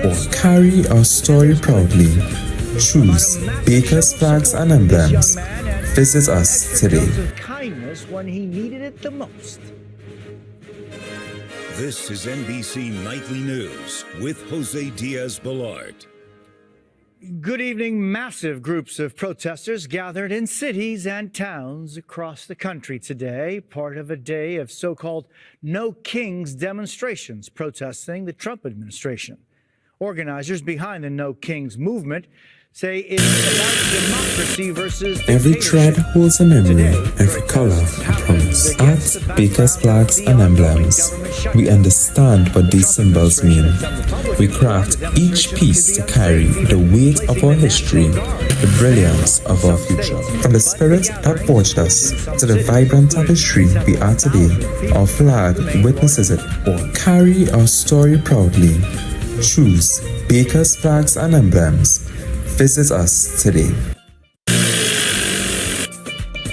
or carry our story proudly. Choose Baker's flags and emblems. Visit us today. Kindness when he needed it the most. This is NBC Nightly News with Jose Diaz-Balart. Good evening. Massive groups of protesters gathered in cities and towns across the country today, part of a day of so-called No Kings demonstrations protesting the Trump administration. Organizers behind the No Kings movement say it's about democracy versus Every thread holds a memory, every color a promise. At Baker's flags and emblems, we understand what these symbols mean. We craft each piece to carry the weight of our history, the brilliance of our future. From the spirit that forged us to the vibrant tapestry we are today, our flag witnesses it all. Carry our story proudly. Choose Baker's flags and emblems. Visit us today.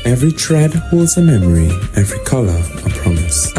Every thread holds a memory, every color a promise.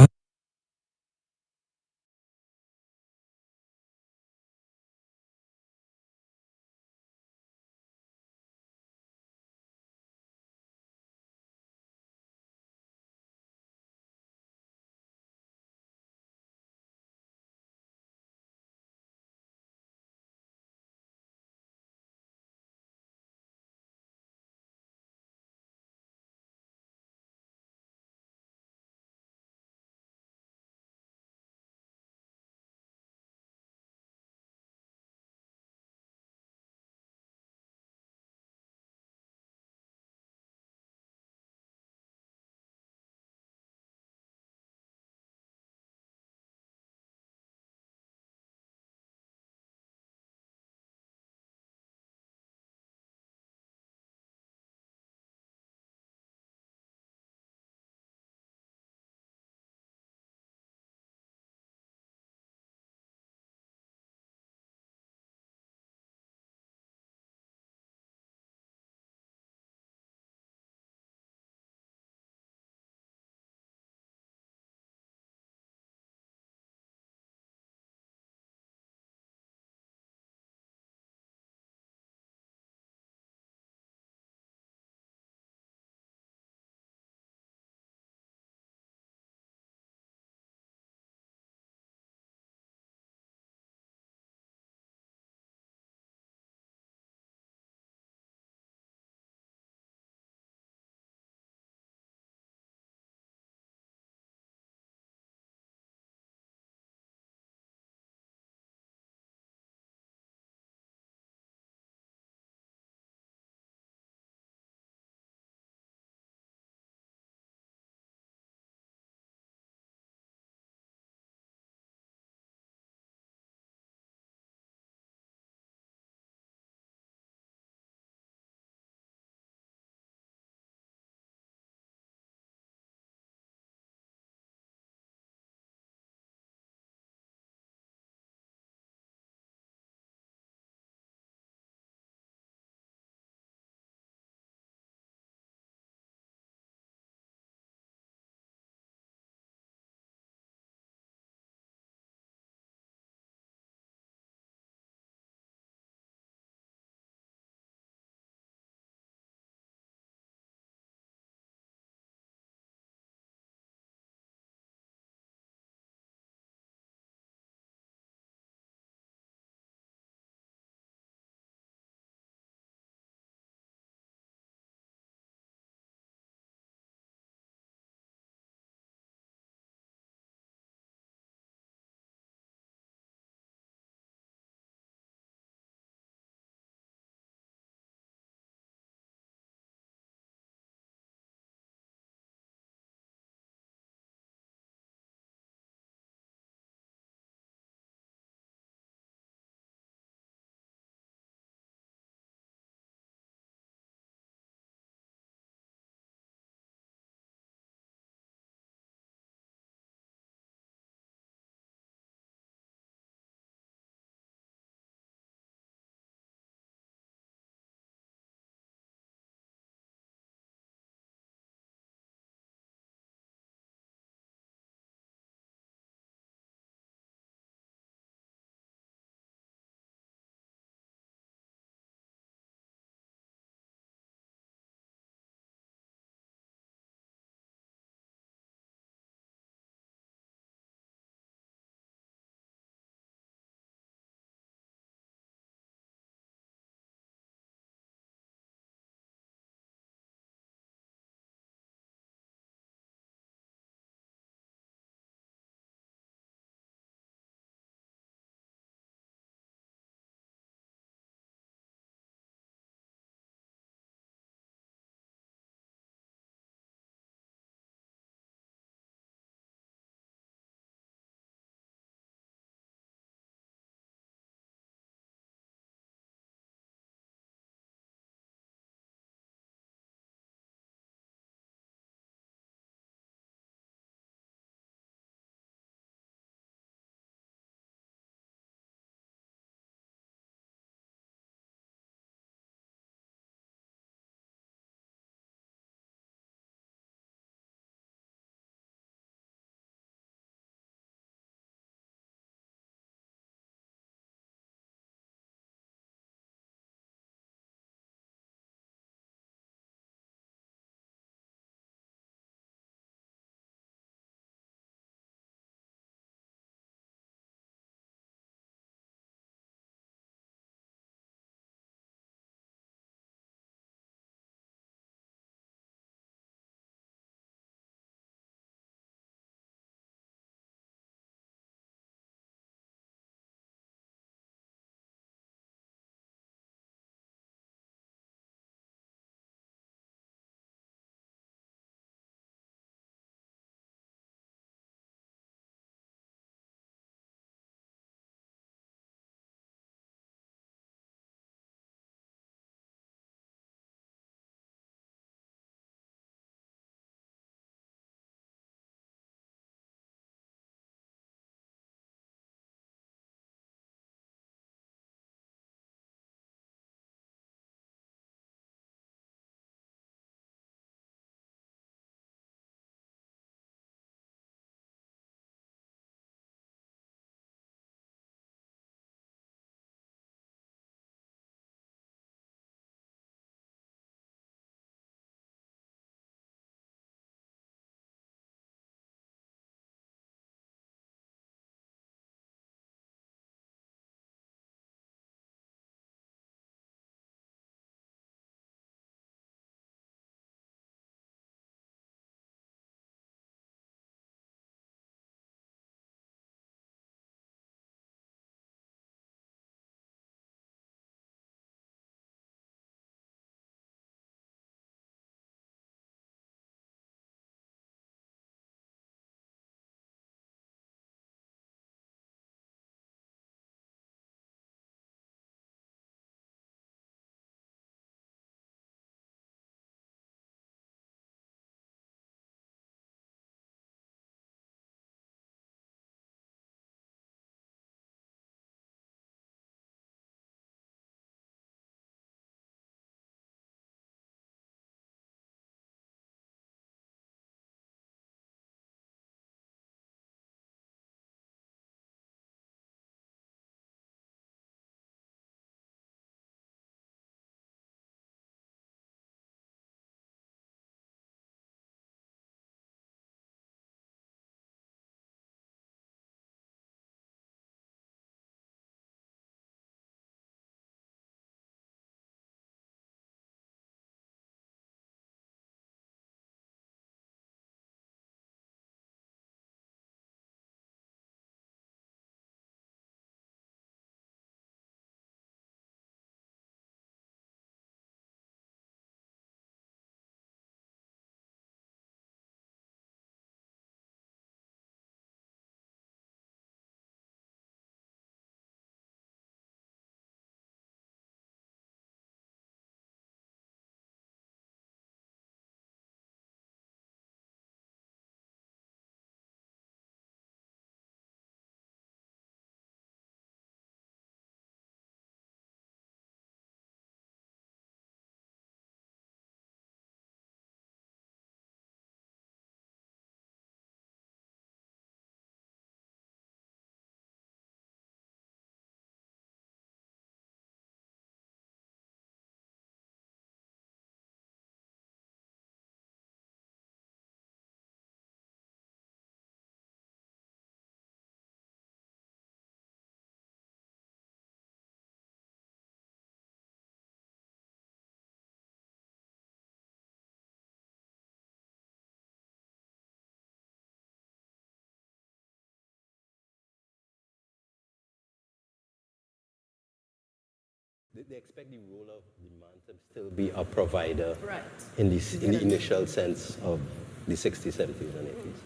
they expect the role of the man to still be a provider Right. in the initial sense of the 60s, 70s, and 80s.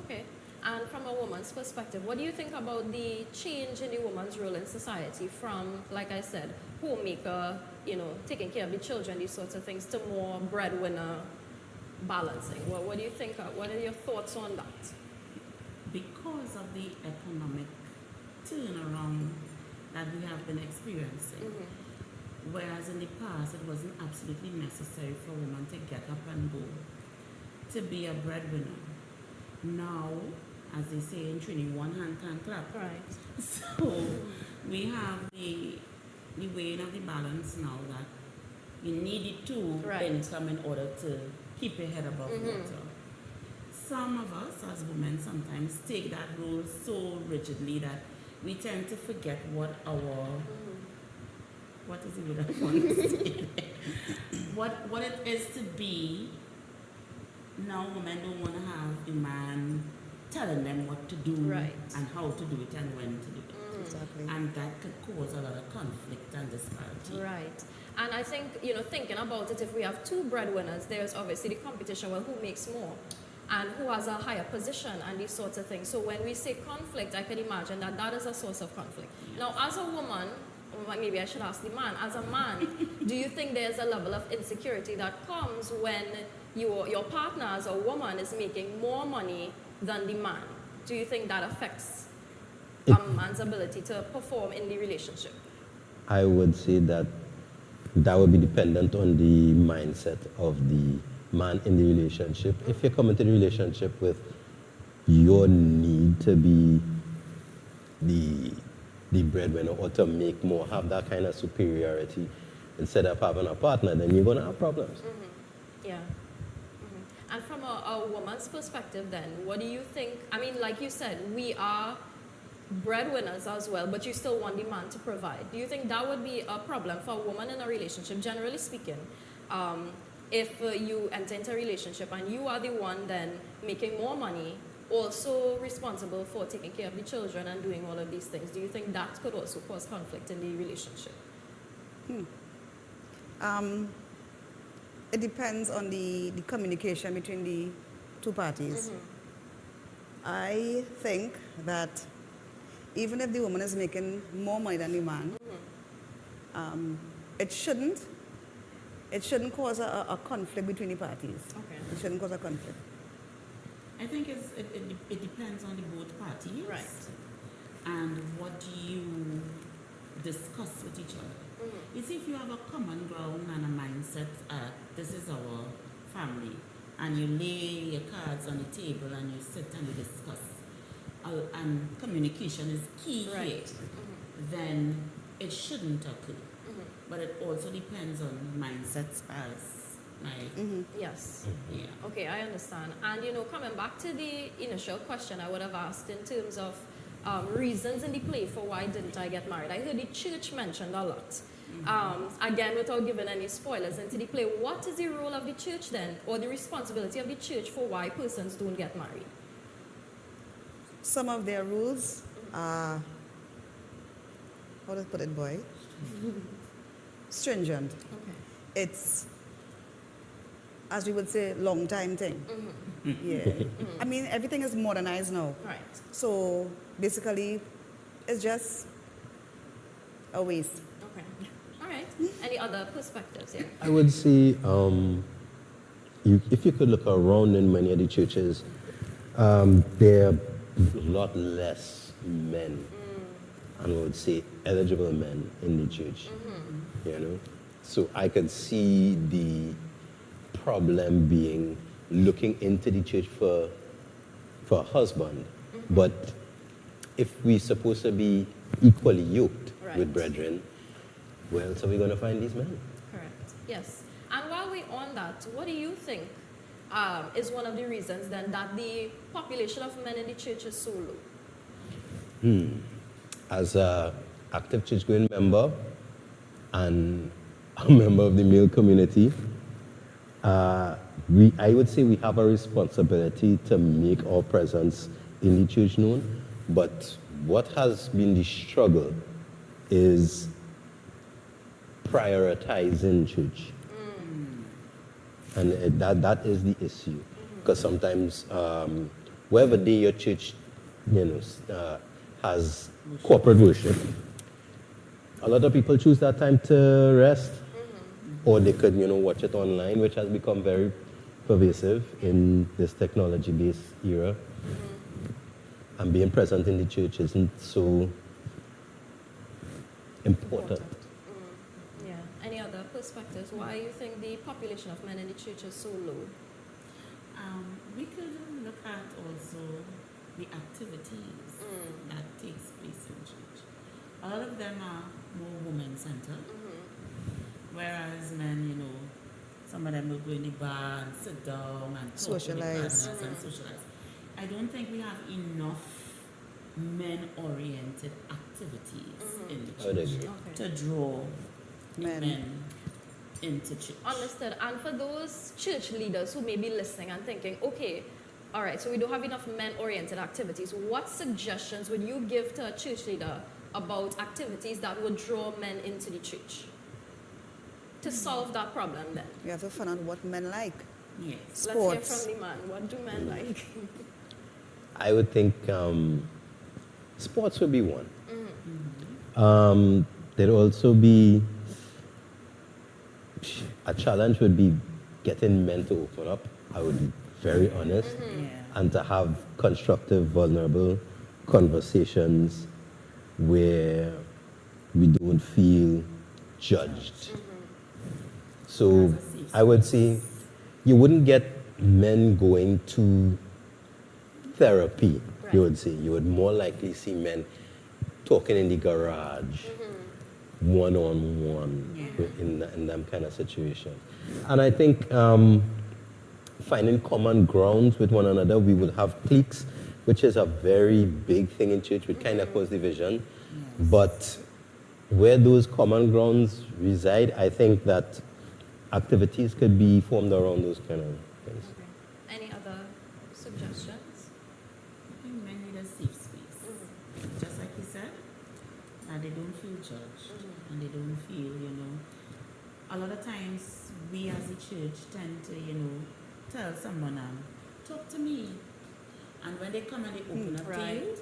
Okay. And from a woman's perspective, what do you think about the change in the woman's role in society from, like I said, homemaker, taking care of the children, these sorts of things, to more breadwinner balancing? What do you think? What are your thoughts on that? Because of the economic turnaround that we have been experiencing, whereas in the past it wasn't absolutely necessary for a woman to get up and go to be a breadwinner. Now, as they say in Trinity, one hand can clap. Right. So we have the weighing of the balance now that you need the two Right. income in order to keep your head above water. Some of us as women sometimes take that role so rigidly that we tend to forget what our what is it with I want to say? what it is to be. Now women don't want to have a man telling them what to do Right. and how to do it and when to do it. Exactly. And that could cause a lot of conflict and disparity. Right. And I think, thinking about it, if we have two breadwinners, there's obviously the competition, well, who makes more and who has a higher position and these sorts of things. So when we say conflict, I can imagine that that is a source of conflict. Now, as a woman, or maybe I should ask the man, as a man, do you think there's a level of insecurity that comes when your partner as a woman is making more money than the man? Do you think that affects a man's ability to perform in the relationship? I would say that would be dependent on the mindset of the man in the relationship. If you come into the relationship with your need to be the breadwinner or to make more, have that kind of superiority instead of having a partner, then you're going to have problems. Yeah. And from a woman's perspective then, what do you think? I mean, like you said, we are breadwinners as well, but you still want the man to provide. Do you think that would be a problem for a woman in a relationship, generally speaking? If you enter into a relationship and you are the one then making more money, also responsible for taking care of the children and doing all of these things, do you think that could also cause conflict in the relationship? It depends on the communication between the two parties. I think that even if the woman is making more money than the man, it shouldn't cause a conflict between the parties. Okay. It shouldn't cause a conflict. I think it depends on the both parties. Right. And what you discuss with each other. You see, if you have a common ground and a mindset, this is our family, and you lay your cards on the table and you sit and you discuss, and communication is key here, Right. then it shouldn't occur. But it also depends on mindsets as my, Yes. yeah. Okay, I understand. And coming back to the initial question I would have asked in terms of reasons in the play for why didn't I get married. I heard the church mentioned a lot. Again, without giving any spoilers into the play, what is the role of the church then, or the responsibility of the church for why persons don't get married? Some of their rules are, how to put it, boy? Stringent. Okay. It's, as we would say, long time thing. Yeah. I mean, everything is modernized now. Right. So basically, it's just a waste. Okay. All right. Any other perspectives here? I would say if you could look around in many of the churches, there are a lot less men, and I would say eligible men in the church. So I could see the problem being looking into the church for a husband, but if we're supposed to be equally yoked Right. with brethren, where else are we going to find these men? Correct. Yes. And while we're on that, what do you think is one of the reasons then that the population of men in the church is so low? As an active church-going member and a member of the male community, I would say we have a responsibility to make our presence in the church known, but what has been the struggle is prioritizing church. And that is the issue. Because sometimes, whatever day your church, has corporate worship, a lot of people choose that time to rest, or they could, watch it online, which has become very pervasive in this technology-based era. And being present in the church isn't so important. Yeah. Any other perspectives? Why you think the population of men in the church is so low? We could look at also the activities that takes place in church. A lot of them are more woman-centered, whereas men, some of them will go in the bar and sit down and talk with the Socialize. partners and socialize. I don't think we have enough men-oriented activities in the I would church agree. Okay. to draw Men. men into church. Understood. And for those church leaders who may be listening and thinking, okay, all right, so we don't have enough men-oriented activities, what suggestions would you give to a church leader about activities that would draw men into the church to solve that problem then? We have to find out what men like. Yes. Let's hear Sports. from the man. What do men like? I would think sports would be one. There'd also be a challenge would be getting men to open up. I would be very honest, and to have constructive, vulnerable conversations where we don't feel judged. So I would say you wouldn't get men going to therapy, you would say. You would more likely see men talking in the garage, one-on-one, in that kind of situation. And I think finding common grounds with one another, we will have cliques, which is a very big thing in church, which kind of cause division. But where those common grounds reside, I think that activities could be formed around those kind of things. Any other suggestions? I think men need a safe space. Just like you said, that they don't feel judged and they don't feel, a lot of times we as a church tend to, tell someone, talk to me. And when they come and they open up to you,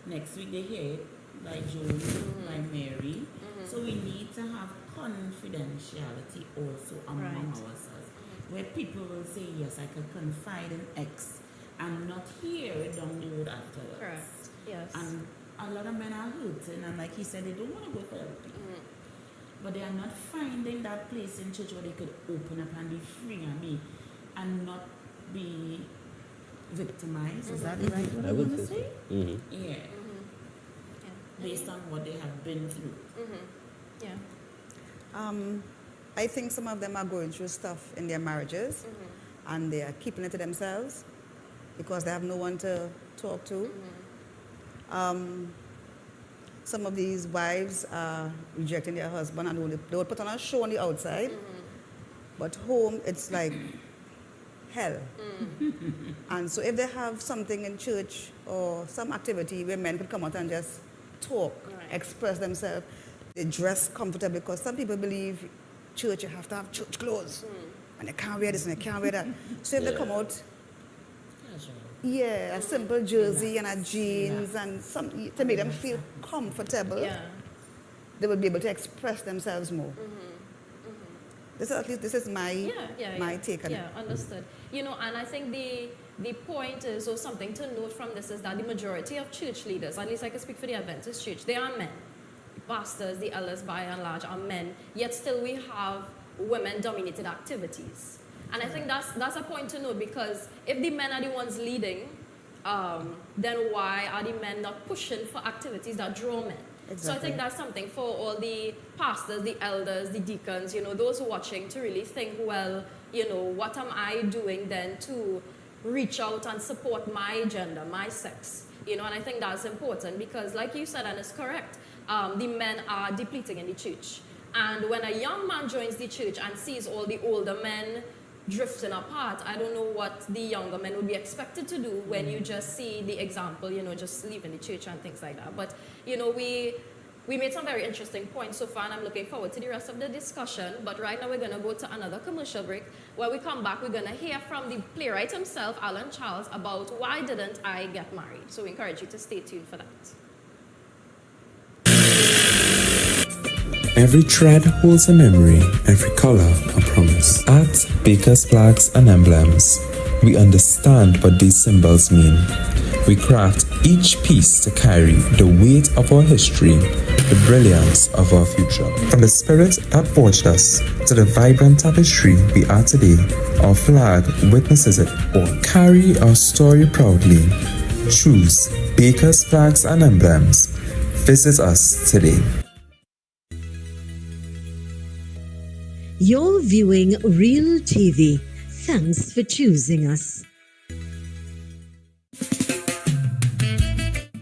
next week they hear it, like Joan, like Mary. So we need to have confidentiality also among ourselves, where people will say, yes, I can confide in X and not hear it down the road afterwards. Correct. Yes. And a lot of men are hurting, and like he said, they don't want to go therapy. But they are not finding that place in church where they could open up and be free and not be victimized. Is that the right word I I would want to say so. say? Yeah. Based on what they have been through. Yeah. I think some of them are going through stuff in their marriages and they are keeping it to themselves because they have no one to talk to. Some of these wives are rejecting their husband and they will put on a show on the outside, but home it's like hell. And so if they have something in church or some activity where men could come out and just talk, express themselves, they dress comfortably, because some people believe church you have to have church clothes and they can't wear this and they can't wear that. So if they come out, a simple jersey and a jeans and some to make them feel comfortable, they will be able to express themselves more. This is, at least this is my my take on it. Yeah, understood. And I think the point is, or something to note from this, is that the majority of church leaders, at least I can speak for the Adventist church, they are men. The pastors, the elders by and large are men, yet still we have women-dominated activities. And I think that's a point to note, because if the men are the ones leading, then why are the men not pushing for activities that draw men? Exactly. So I think that's something for all the pastors, the elders, the deacons, those watching, to really think, well, what am I doing then to reach out and support my gender, my sex? And I think that's important because, like you said, and it's correct, the men are depleting in the church. And when a young man joins the church and sees all the older men drifting apart, I don't know what the younger men would be expected to do when you just see the example, just leaving the church and things like that. But, we made some very interesting points so far, and I'm looking forward to the rest of the discussion. But right now, we're going to go to another commercial break. When we come back, we're going to hear from the playwright himself, Alan Charles, about why didn't I get married. So we encourage you to stay tuned for that. Every thread holds a memory, every color a promise. At Baker's Flags and Emblems, we understand what these symbols mean. We craft each piece to carry the weight of our history, the brilliance of our future. From the spirit that forged us to the vibrant tapestry we are today, our flag witnesses it all. Carry our story proudly. Choose Baker's Flags and Emblems. Visit us today. You're viewing Real TV. Thanks for choosing us.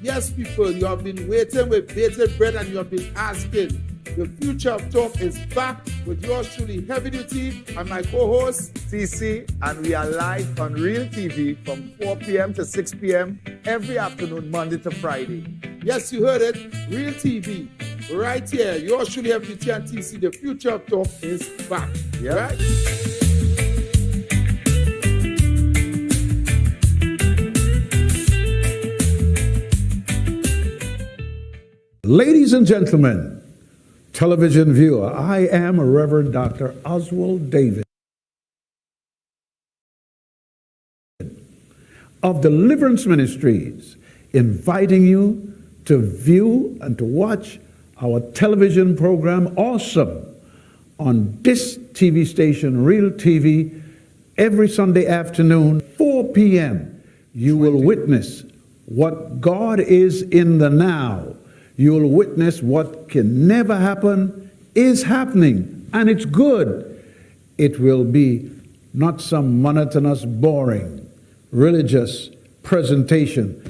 Yes, people, you have been waiting with bated breath and you have been asking. The Future of Talk is back with yours truly, Heavy Duty, and my co-host, CC, and we are live on Real TV from 4 p.m. to 6 p.m. every afternoon, Monday to Friday. Yes, you heard it, Real TV. Right here, yours truly, Heavy Duty and TC, the Future of Talk is back. Yep. Right? Ladies and gentlemen, television viewer, I am Reverend Dr. Oswald David of Deliverance Ministries, inviting you to view and to watch our television program, Awesome, on this TV station, Real TV, every Sunday afternoon, 4 p.m. You will witness what God is in the now. You'll witness what can never happen is happening, and it's good. It will be not some monotonous, boring, religious presentation.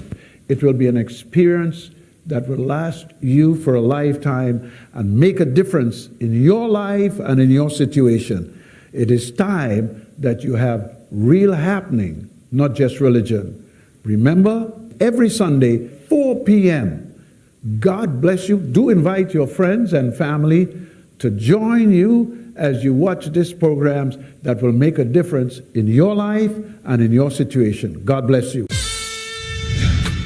It will be an experience that will last you for a lifetime and make a difference in your life and in your situation. It is time that you have real happening, not just religion. Remember, every Sunday, 4 p.m., God bless you. Do invite your friends and family to join you as you watch these programs that will make a difference in your life and in your situation. God bless you.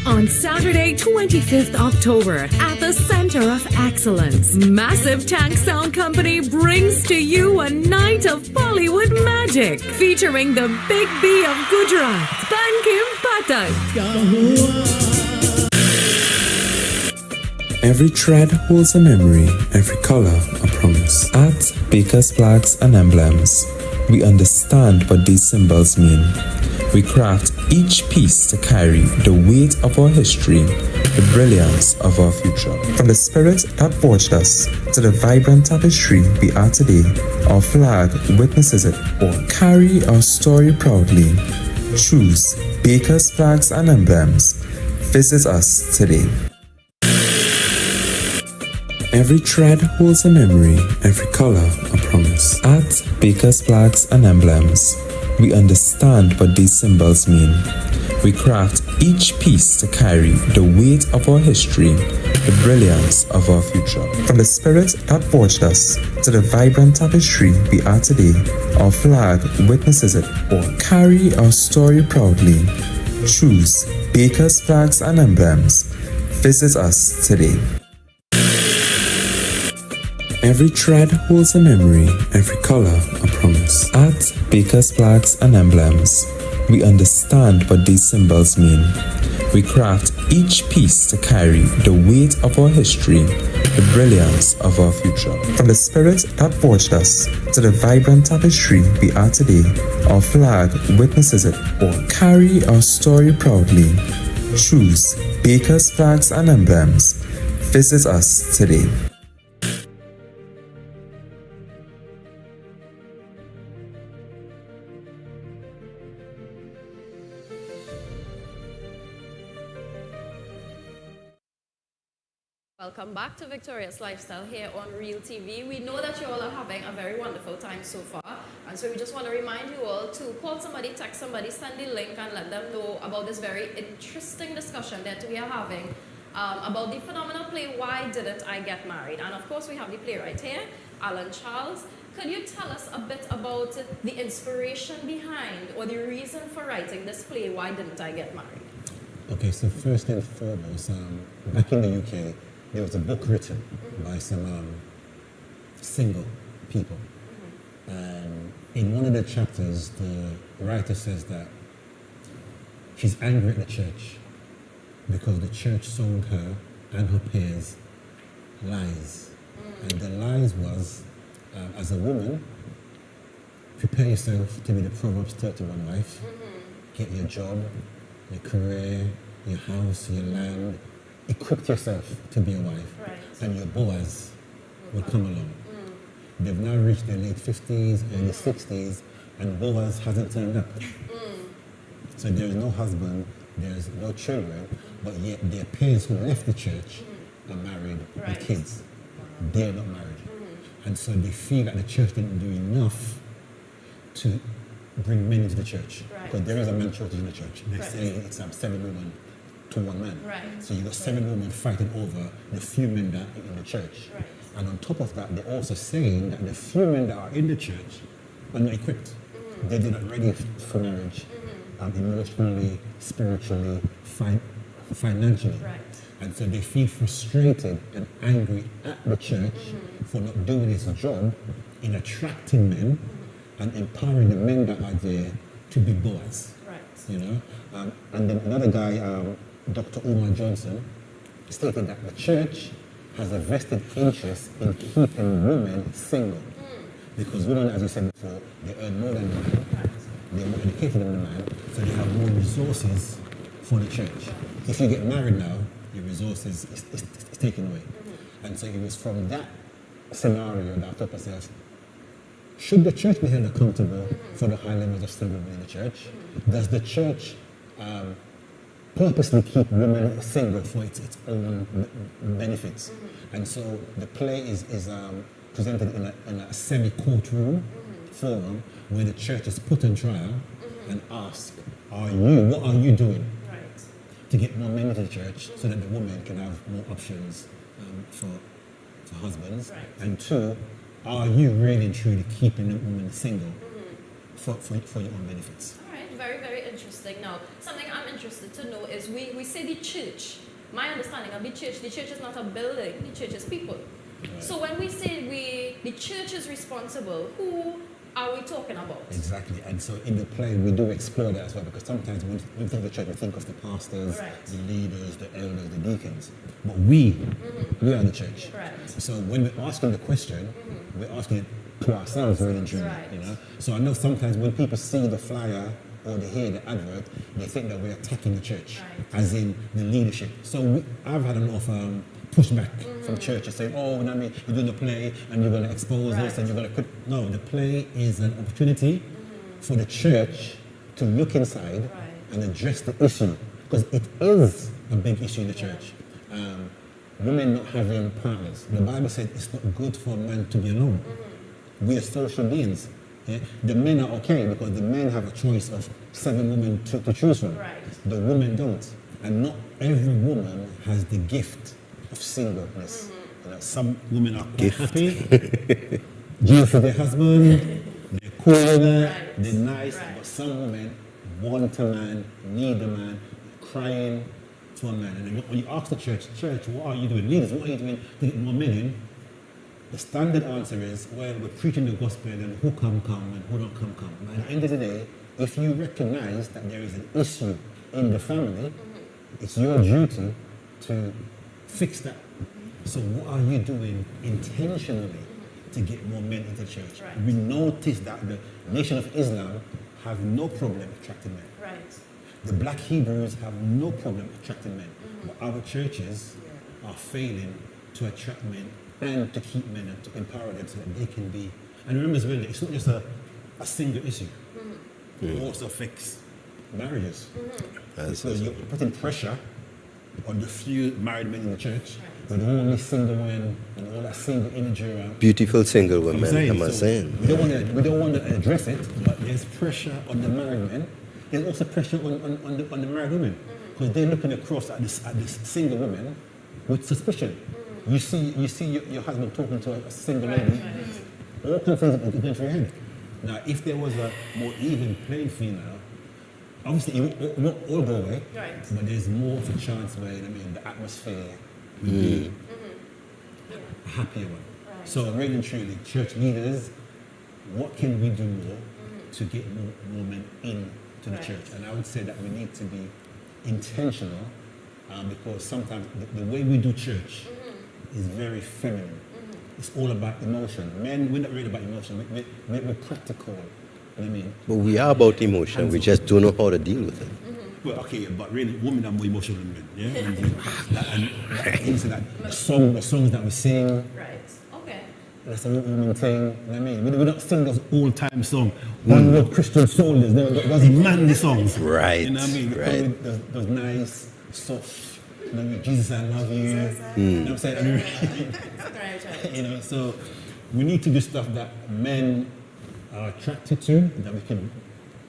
On Saturday, 25th October, at the Center of Excellence, Massive Tank Sound Company brings to you a night of Bollywood magic, featuring the Big B of Gujarat, Bankim Pathak. Every thread holds a memory, every color a promise. At Baker's Flags and Emblems, we understand what these symbols mean. We craft each piece to carry the weight of our history, the brilliance of our future. From the spirit that forged us to the vibrant tapestry we are today, our flag witnesses it all. Carry our story proudly. Choose Baker's Flags and Emblems. Visit us today. Every thread holds a memory, every color a promise. At Baker's Flags and Emblems, we understand what these symbols mean. We craft each piece to carry the weight of our history, the brilliance of our future. From the spirit that forged us to the vibrant tapestry we are today, our flag witnesses it all. Carry our story proudly. Choose Baker's Flags and Emblems. Visit us today. Every thread holds a memory, every color a promise. At Baker's Flags and Emblems, we understand what these symbols mean. We craft each piece to carry the weight of our history, the brilliance of our future. From the spirit that forged us to the vibrant tapestry we are today, our flag witnesses it all. Carry our story proudly. Choose Baker's Flags and Emblems. Visit us today. Welcome back to Victorious Lifestyle here on Real TV. We know that you all are having a very wonderful time so far. And so we just want to remind you all to call somebody, text somebody, send the link and let them know about this very interesting discussion that we are having about the phenomenal play, Why Didn't I Get Married? And of course, we have the playwright here, Alan Charles. Could you tell us a bit about the inspiration behind or the reason for writing this play, Why Didn't I Get Married? Okay, so first and foremost, back in the UK, there was a book written by some single people. And in one of the chapters, the writer says that she's angry at the church because the church sold her and her peers lies. And the lies was, as a woman, prepare yourself to be the Proverbs 31 wife, get your job, your career, your house, your land, equip yourself to be a wife, and your Boaz will come along. They've now reached their late 50s, early 60s, and Boaz hasn't turned up. So there is no husband, there's no children, but yet their peers who left the church are married with kids. They're not married. And so they feel that the church didn't do enough to bring men into the church. Because there is a man shortage in the church. They say it's 7 women to 1 man. So you've got 7 women fighting over the few men that are in the church. And on top of that, they're also saying that the few men that are in the church are not equipped. They're not ready for marriage, emotionally, spiritually, financially. And so they feel frustrated and angry at the church for not doing its job in attracting men and empowering the men that are there to be Boaz. You know? And then another guy, Dr. Umar Johnson, stated that the church has a vested interest in keeping women single. Because women, as you said before, they earn more than the man, they're more educated than the man, so they have more resources for the church. If you get married now, your resources is taken away. And so it was from that scenario that I thought myself, should the church be held accountable for the high levels of single women in the church? Does the church purposely keep women single for its own benefits? And so the play is presented in a semi-courtroom forum where the church is put on trial and asked, what are you doing to get more men into the church so that the women can have more options for husbands? And 2, are you really and truly keeping the women single for your own benefits? All right, very, very interesting. Now, something I'm interested to know is we say the church. My understanding of the church is not a building, the church is people. So when we say the church is responsible, who are we talking about? Exactly, and so in the play we do explore that as well, because sometimes when we think of the church, we think of the pastors, the leaders, the elders, the deacons, but we are the church. So when we're asking the question, we're asking it to ourselves really and truly, you know. So I know sometimes when people see the flyer or they hear the advert, they think that we're attacking the church, as in the leadership. So I've had enough pushback from churches saying, oh, I mean, you're doing the play and you're going to expose us and you're going to... No, the play is an opportunity for the church to look inside and address the issue, because it is a big issue in the church. Women not having partners. The Bible said it's not good for a man to be alone. We are social beings. Yeah? The men are okay because the men have a choice of 7 women to choose from. The women don't. And not every woman has the gift of singleness. You know, some women are quite happy, deal for their husband, they're cool with that, they're nice, but some women want a man, need a man, crying for a man. And when you ask the church, what are you doing? Leaders, what are you doing to get more men in? The standard answer is, well, we're preaching the gospel and who come and who don't come. But at the end of the day, if you recognize that there is an issue in the family, it's your duty to fix that. So what are you doing intentionally to get more men into the church? We notice that the Nation of Islam have no problem attracting men. The black Hebrews have no problem attracting men. But our churches are failing to attract men and to keep men and to empower them so that they can be... And remember as well, it's not just a single issue. It also affects marriages. So you're putting pressure on the few married men in the church, with all these single men and all that single imagery around. Beautiful single women, am I saying? We don't want to address it, but there's pressure on the married men. There's also pressure on the married women, because they're looking across at this single woman with suspicion. You see your husband talking to a single lady, all kinds of things are going through your head. Now, if there was a more even playing field now, obviously it won't all go away, but there's more of a chance where, the atmosphere will be a happier one. So really and truly, church leaders, what can we do more to get more men into the church? And I would say that we need to be intentional because sometimes the way we do church is very feminine. It's all about emotion. Men, we're not really about emotion. We're practical. You know what I mean? But we are about emotion. We just don't know how to deal with it. Well, okay, but really, women are more emotional than men. Yeah, and the songs that we sing. Right. Okay. That's a woman thing. You know what I mean? We don't sing those old-time songs. One word Christian soldiers. Those manly songs. Right. You know what I mean? Right. Those nice, soft. You know what I mean? Jesus, I love you. You know what I'm saying? You know, so we need to do stuff that men are attracted to, that we can.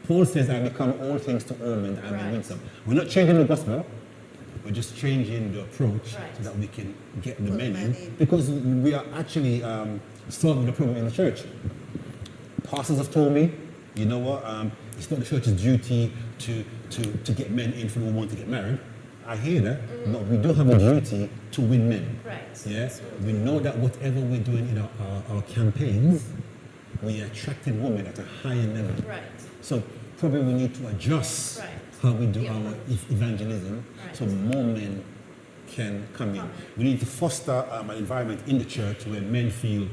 Paul says, I become all things to all men that I may win some. We're not changing the gospel, we're just changing the approach so that we can get the men in. Because we are actually solving the problem in the church. Pastors have told me, you know what, it's not the church's duty to get men in for the woman to get married. I hear that, but we do have a duty to win men. Right. Yeah? We know that whatever we're doing in our campaigns, we are attracting women at a higher level. Right. So probably we need to adjust how we do our evangelism so more men can come in. We need to foster an environment in the church where men feel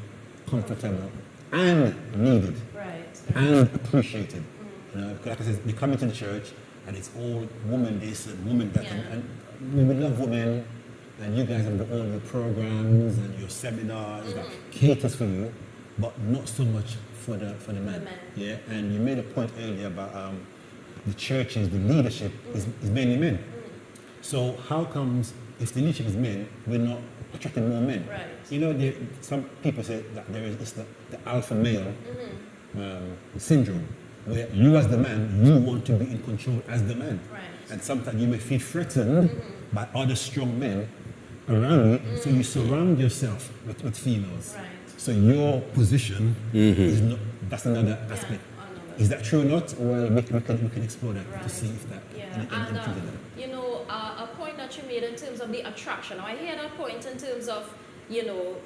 comfortable and needed and appreciated. You know, because like I said, they come into the church and it's all woman this and woman that, and we would love women, and you guys have got all your programs and your seminars that caters for you, but not so much for the men. Yeah, and you made a point earlier about the churches, the leadership is mainly men. So how comes if the leadership is men, we're not attracting more men? Right. You know, some people say that there is the alpha male syndrome, where you as the man, you want to be in control as the man. Right. And sometimes you may feel threatened by other strong men around you, so you surround yourself with females. Right. So your position is not, that's another aspect. Is that true or not? Well, we can explore that to see if that. You know, a point that you made in terms of the attraction. Now, I hear that point in terms of, you know,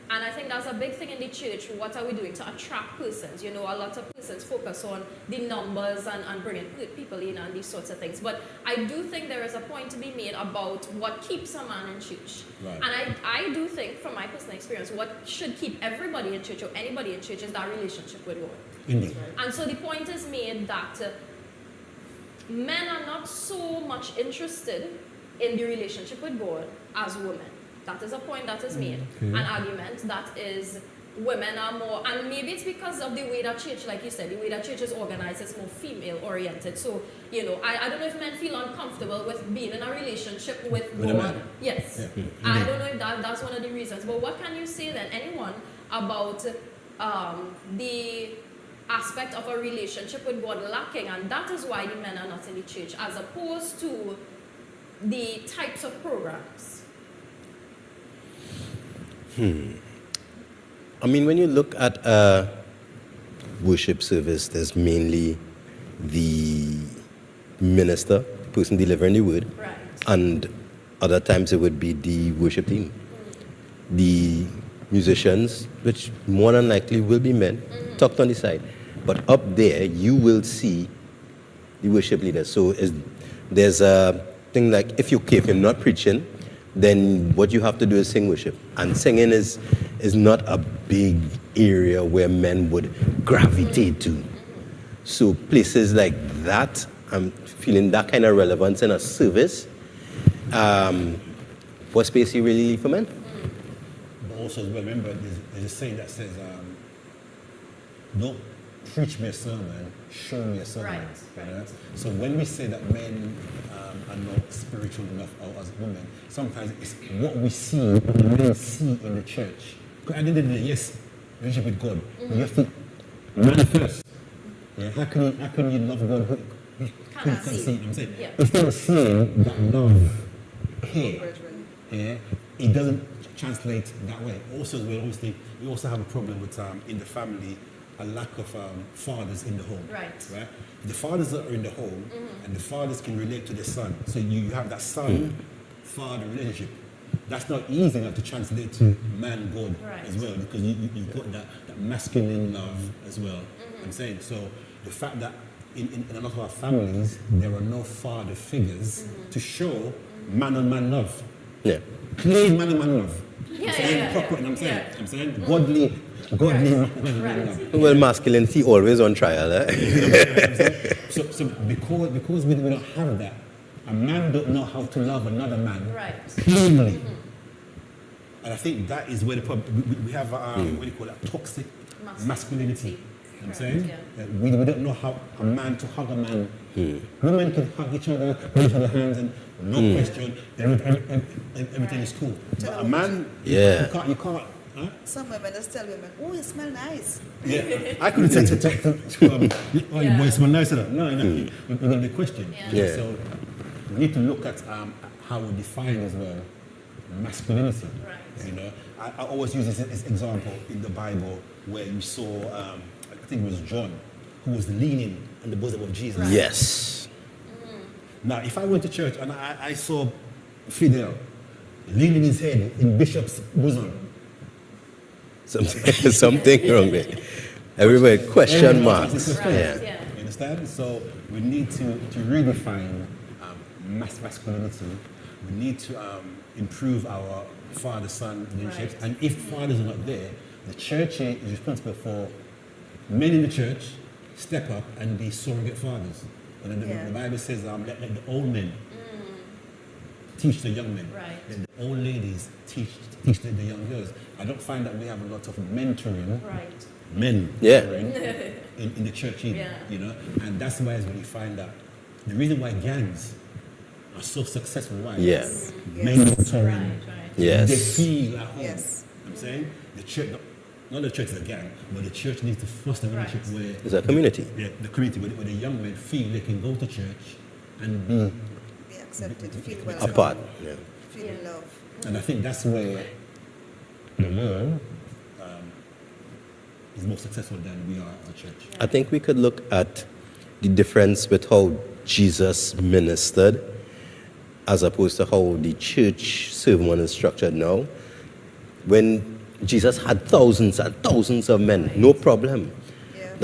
and I think that's a big thing in the church. What are we doing to attract persons? You know, a lot of persons focus on the numbers and bringing people in and these sorts of things. But I do think there is a point to be made about what keeps a man in church. Right. And I do think, from my personal experience, what should keep everybody in church or anybody in church is that relationship with God. Indeed. And so the point is made that men are not so much interested in the relationship with God as women. That is a point that is made. An argument that is women are more, and maybe it's because of the way that church, like you said, the way that church is organized is more female oriented. So, you know, I don't know if men feel uncomfortable with being in a relationship with God. Yes. Yeah. I don't know if that's one of the reasons. But what can you say then, anyone, about the aspect of a relationship with God lacking, and that is why the men are not in the church, as opposed to the types of programs? I mean, when you look at a worship service, there's mainly the minister, the person delivering the word, and other times it would be the worship team. The musicians, which more than likely will be men, tucked on the side. But up there, you will see the worship leader. So there's a thing like, if you're not preaching, then what you have to do is sing worship. And singing is not a big area where men would gravitate to. So places like that, I'm feeling that kind of relevance in a service. What space you really leave for men? But also, remember, there's a saying that says, don't preach me a sermon, show me a sermon. Right. So when we say that men are not spiritual enough as women, sometimes it's what we see, what the men see in the church. Because at the end of the day, yes, relationship with God, but you have to manifest. Yeah? How can you love God who can't see? You know what I'm saying? If they're seeing that love here, yeah, it doesn't translate that way. Also, we also have a problem with in the family, a lack of fathers in the home. Right. The fathers that are in the home, and the fathers can relate to the son. So you have that son-father relationship. That's not easy enough to translate to man-God as well, because you've got that masculine love as well. I'm saying, so the fact that in a lot of our families, there are no father figures to show man-on-man love. Yeah. Plain man-on-man love. Yeah. I'm saying godly man-on-man love. Well, masculinity always on trial, eh? So because we don't have that, a man don't know how to love another man plainly. And I think that is where the problem, we have what do you call it, toxic masculinity. I'm saying we don't know how a man to hug a man. Women can hug each other, hold each other's hands, and no question, everything is cool. But a man, you can't. Huh? Some women just tell women, oh, you smell nice. Yeah, I couldn't say to oh, your boy smell nice enough. No, we're going to be questioned. Yeah. So we need to look at how we define as well masculinity. Right. You know, I always use this example in the Bible where you saw, I think it was John, who was leaning on the bosom of Jesus. Yes. Now, if I went to church and I saw Fidel leaning his head in Bishop's bosom, Something wrong there. Everywhere question marks. Yeah. You understand? So we need to redefine masculinity. We need to improve our father-son relationships. And if fathers are not there, the church is responsible for men in the church step up and be surrogate fathers. And the Bible says, let the old men teach the young men. Right. Let the old ladies teach the young girls. I don't find that we have a lot of mentoring. Men in the church either, you know, and that's why when you find that the reason why gangs are so successful, why? Yes. Men mentoring. Yes. They feel at home. Yes. I'm saying the church, not the church is a gang, but the church needs to foster a relationship where it's a community. The community where the young men feel they can go to church and Be accepted, feel well apart. Yeah. feel love. And I think that's where the world is more successful than we are as a church. I think we could look at the difference with how Jesus ministered as opposed to how the church sermon is structured now. When Jesus had thousands and thousands of men, no problem.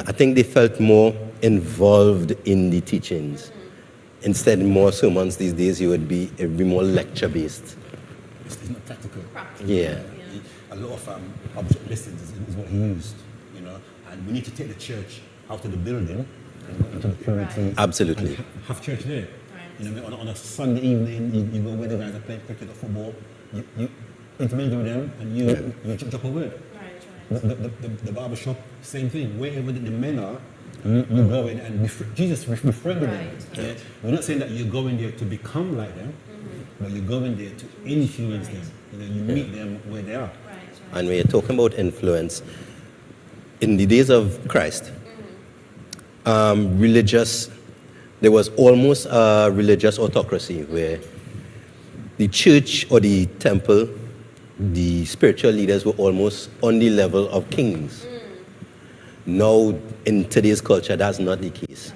I think they felt more involved in the teachings. Instead, more sermons these days, it would be more lecture-based. It's not practical. Yeah. A lot of object lessons is what he used, you know. And we need to take the church out of the building and into the community. Absolutely. And have church there. You know, on a Sunday evening, you go where the guys are playing cricket or football, you intermingle with them, and you drop a word. The barber shop, same thing. Wherever the men are, you go in and Jesus befriended them. Yeah? We're not saying that you're going there to become like them, but you're going there to influence them. You know, you meet them where they are. And when you're talking about influence, in the days of Christ, there was almost a religious autocracy where the church or the temple, the spiritual leaders were almost on the level of kings. Now, in today's culture, that's not the case.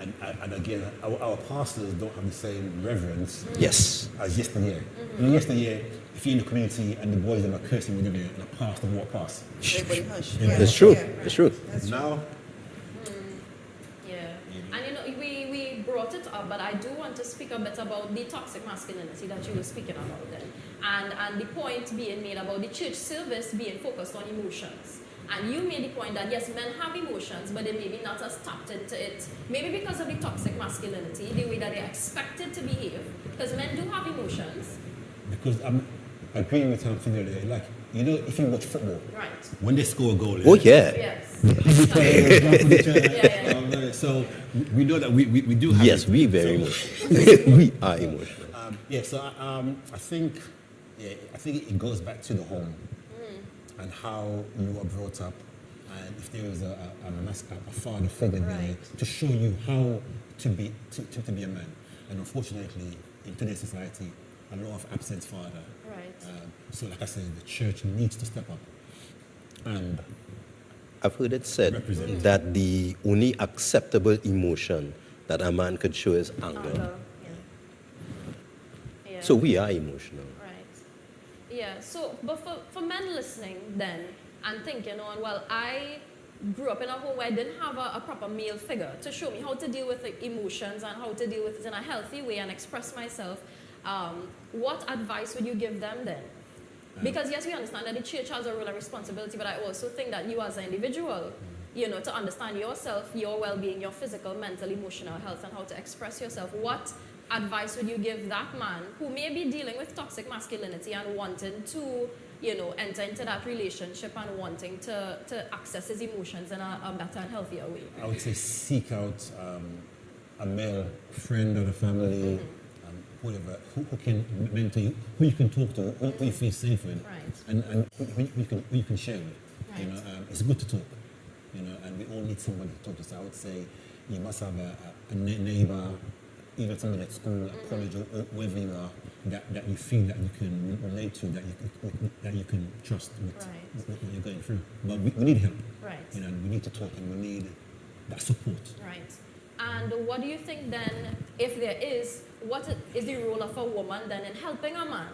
And again, our pastors don't have the same reverence Yes. as yesteryear. You know, yesteryear, if you're in the community and the boys are cursing with you and a pastor walk past. Everybody hush. It's true. It's true. Now, and you know, we brought it up, but I do want to speak a bit about the toxic masculinity that you were speaking about then. And the point being made about the church service being focused on emotions. And you made the point that yes, men have emotions, but they maybe not as tapped into it. Maybe because of the toxic masculinity, the way that they're expected to behave. Because men do have emotions. because I'm agreeing with him today, like, you know, if you watch football, when they score a goal, oh yeah, so we know that we do have yes, it. we very emotional. We are emotional. I think it goes back to the home and how you were brought up, and if there is a father figure there to show you how to be a man. And unfortunately, in today's society, a lot of absent father Right. So like I said, the church needs to step up. And I've heard it said represent. that the only acceptable emotion that a man could show is anger. Yeah. So we are emotional. Right. Yeah. So, but for men listening then and thinking on, well, I grew up in a home where I didn't have a proper male figure to show me how to deal with the emotions and how to deal with it in a healthy way and express myself. What advice would you give them then? Because yes, we understand that the church has a role and responsibility, but I also think that you as an individual, to understand yourself, your well-being, your physical, mental, emotional health, and how to express yourself. What advice would you give that man who may be dealing with toxic masculinity and wanting to, enter into that relationship and wanting to access his emotions in a better and healthier way? I would say seek out a male friend of the family, whoever, who can mentor you, who you can talk to, who you feel safe with, and who you can share with. Right. It's good to talk, and we all need somebody to talk to. So I would say you must have a neighbor, even somebody at school, at college, or wherever you are, that you feel that you can relate to, that you can trust with what you're going through. But we need help. Right. We need to talk, and we need that support. Right. And what do you think then, if there is, what is the role of a woman then in helping a man,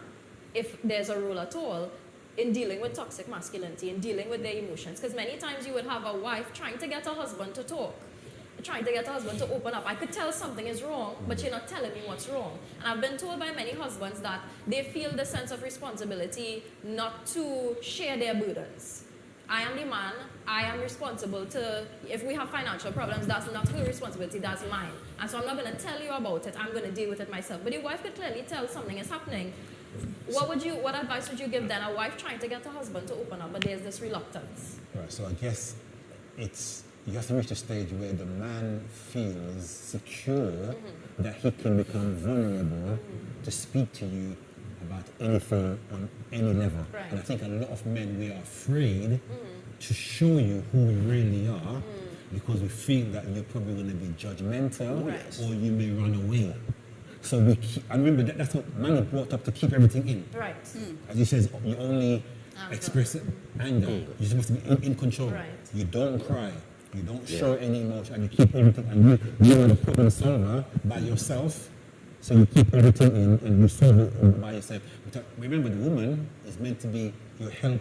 if there's a role at all, in dealing with toxic masculinity, in dealing with their emotions? Because many times you would have a wife trying to get a husband to talk, trying to get a husband to open up. I could tell something is wrong, but you're not telling me what's wrong. And I've been told by many husbands that they feel the sense of responsibility not to share their burdens. I am the man, I am responsible to, if we have financial problems, that's not her responsibility, that's mine. And so I'm not going to tell you about it, I'm going to deal with it myself. But your wife could clearly tell something is happening. What advice would you give then, a wife trying to get a husband to open up, but there's this reluctance? Right, so I guess you have to reach a stage where the man feels secure that he can become vulnerable to speak to you about anything on any level. Right. And I think a lot of men, we are afraid to show you who we really are because we feel that you're probably going to be judgmental or you may run away. So and remember, that's what man is brought up to, keep everything in. Right. As he says, you only express anger. You're supposed to be in control. Right. You don't cry. You don't show any emotion, and you keep everything, and you're the problem solver by yourself. So you keep everything in and you solve it by yourself. But remember, the woman is meant to be your helpmeet.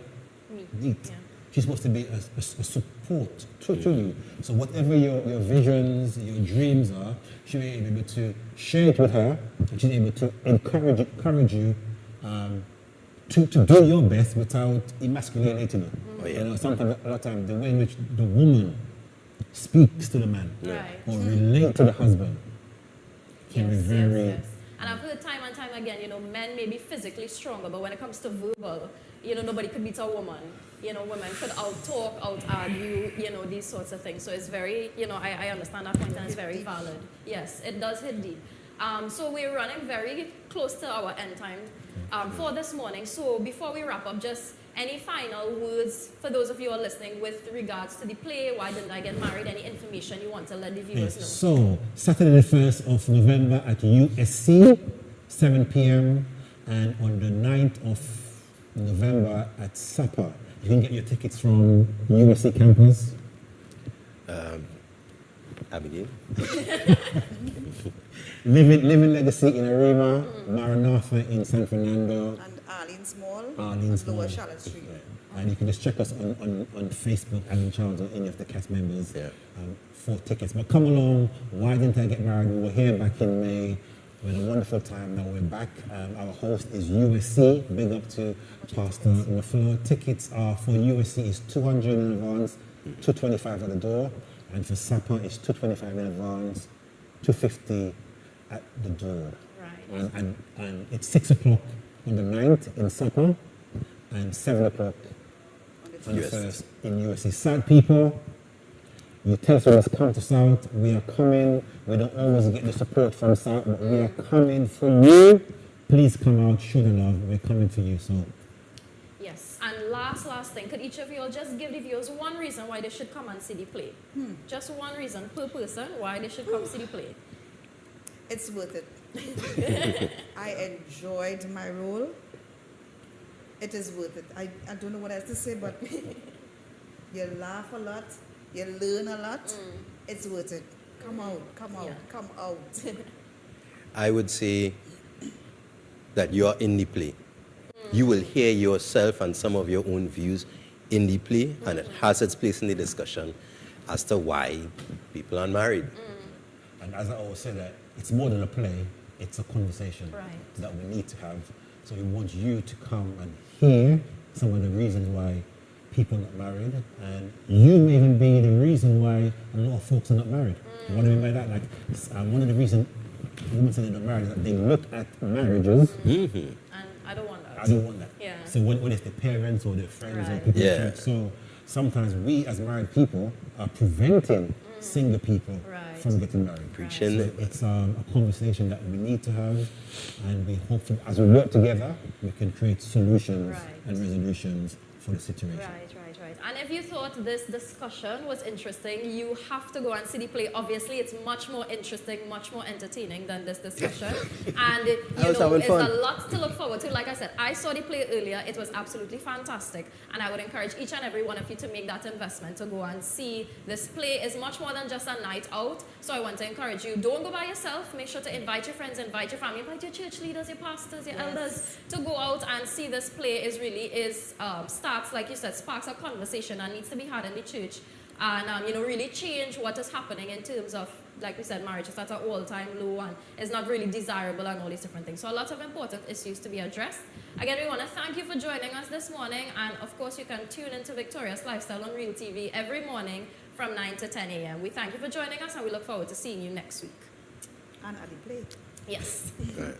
Yeah. She's supposed to be a support to you. So whatever your visions, your dreams are, she'll be able to share it with her, and she's able to encourage you to do your best without emasculating you. Sometimes, a lot of times, the way in which the woman speaks to the man or relate to the husband can be very... Yes. And I've heard time and time again, men may be physically stronger, but when it comes to verbal, nobody could beat a woman. Women could out-talk, out-argue, these sorts of things. So it's very, I understand that point and it's very valid. Yes, it does hit deep. So we're running very close to our end time for this morning. So before we wrap up, just any final words for those of you who are listening with regards to the play? Why didn't I get married? Any information you want to let the viewers know? So, Saturday the 1st of November at USC, 7 p.m. and on the 9th of November at SAPA. You can get your tickets from USC campus. Abigail. Living Legacy in Arima, Maranatha in San Fernando. And Arlene's Mall, Arlene's Lower Mall. Charlotte Street. Yeah. And you can just check us on Facebook, Alan Charles, or any of the cast members for tickets. But come along, Why Didn't I Get Married? We were here back in May. We had a wonderful time. Now we're back. Our host is USC. Big up to Pastor LaFleur. Tickets are for USC is $200 in advance, $225 at the door. And for SAPA, it's $225 in advance, $250 at the door. Right. And it's 6 o'clock on the 9th in SAPA and 7 o'clock on the 1st in USC. South people, you tell us always come to South. We are coming. We don't always get the support from South, but we are coming for you. Please come out, show the love. We're coming for you. So. Yes, and last thing, could each of you all just give the viewers one reason why they should come and see the play? Just one reason per person why they should come see the play. It's worth it. I enjoyed my role. It is worth it. I don't know what else to say, but you laugh a lot, you learn a lot. It's worth it. Come out, come out, come out. I would say that you're in the play. You will hear yourself and some of your own views in the play, and it has its place in the discussion as to why people aren't married. And as I always say, that it's more than a play, it's a conversation that we need to have. So we want you to come and hear some of the reasons why people are not married, and you may even be the reason why a lot of folks are not married. What do I mean by that? Like, one of the reasons women say they're not married is that they look at marriages. And I don't want that. I don't want that. Yeah. So when it's their parents or their friends or people in church, so sometimes we as married people are preventing single people from getting married. Preaching. So it's a conversation that we need to have, and we hope to, as we work together, we can create solutions and resolutions for the situation. Right. And if you thought this discussion was interesting, you have to go and see the play. Obviously, it's much more interesting, much more entertaining than this discussion. And it's a lot to look forward to. Like I said, I saw the play earlier. It was absolutely fantastic. And I would encourage each and every one of you to make that investment to go and see this play. It's much more than just a night out. So I want to encourage you, don't go by yourself. Make sure to invite your friends, invite your family, invite your church leaders, your pastors, your elders to go out and see this play. Starts, like you said, sparks a conversation that needs to be had in the church, and really change what is happening in terms of, like we said, marriage is at an all-time low and is not really desirable and all these different things. So a lot of important issues to be addressed. Again, we want to thank you for joining us this morning, and of course you can tune into Victorious Lifestyle on Real TV every morning from 9 to 10 a.m. We thank you for joining us, and we look forward to seeing you next week. And at the play. Yes. Right.